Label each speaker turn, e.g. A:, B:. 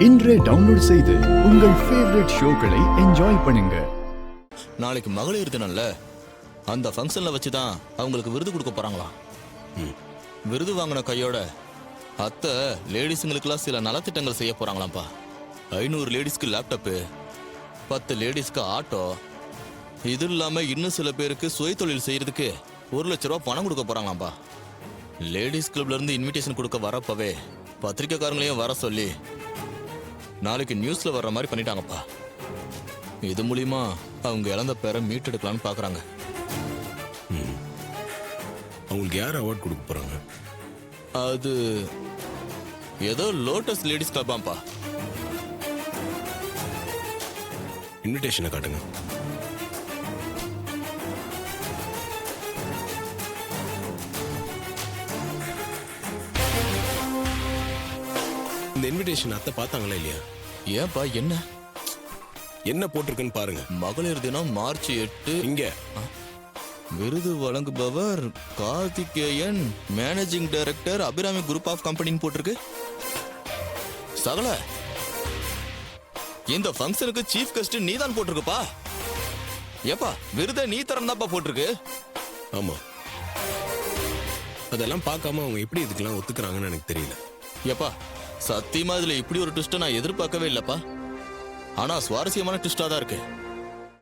A: இன்றே டவுன்லோட் செய்து உங்கள் ஃபேவரட் ஷோக்களை என்ஜாய் பண்ணுங்க.
B: நாளைக்கு மகளிர் தினம்ல அந்த ஃபங்க்ஷன்ல வச்சு தான் அவங்களுக்கு விருது கொடுக்க போறாங்களாம். விருது வாங்கின கையோட அத்தை லேடிஸுங்களுக்குலாம் சில நலத்திட்டங்கள் செய்ய போறாங்களாம்ப்பா. 500 லேடிஸ்க்கு லேப்டாப்பு, 10 லேடிஸ்க்கு ஆட்டோ, இது இல்லாம இன்னும் சில பேருக்கு சுய தொழில் செய்யறதுக்கு 1 லட்ச ரூபா பணம் கொடுக்க போறாங்களாம்ப்பா. லேடிஸ் கிளப்ல இருந்து இன்விடேஷன் கொடுக்க வரப்பவே பத்திரிக்கைக்காரங்களையும் வர சொல்லி நாளைக்கு நியூஸ்ல வர்ற மாதிரி பண்ணிட்டாங்கப்பா. இது மூலியமா அவங்க இழந்த பேரை மீட்டெடுக்கலான்னு பாக்குறாங்க.
C: அவங்களுக்கு யார் அவார்ட் கொடுக்க போறாங்க?
B: அது ஏதோ லோட்டஸ் லேடிஸ் கிளப்பாம்பா.
C: இன்விடேஷனை காட்டுங்க. இந்த இன்விடேஷன் அத்தை பார்த்தாங்களா இல்லையா?
B: ஏன்பா
C: என்ன போட்டிருக்குன்னு பாருங்க.
B: மகளிர் தினம் மார்ச் 8.
C: இங்க
B: விருது வழங்குபவர் Karthikeyan, managing director, Abirami group of கம்பெனின்னு போட்டிருக்கு. சகல இந்த ஃபங்க்ஷனுக்கு சீஃப் கெஸ்ட் நீதான் போட்டிருக்குப்பா. ஏப்பா விருதை நீ தரந்தாப்பா போட்டிருக்கு.
C: ஆமா, அதெல்லாம் பார்க்காம அவங்க எப்படி இதுக்கெல்லாம் ஒத்துக்கிறாங்கன்னு எனக்கு தெரியல.
B: ஏப்பா சத்தியமா இதுல இப்படி ஒரு ட்விஸ்ட நான் எதிர்பார்க்கவே இல்லப்பா. ஆனா சுவாரஸ்யமான ட்விஸ்டா தான் இருக்கு.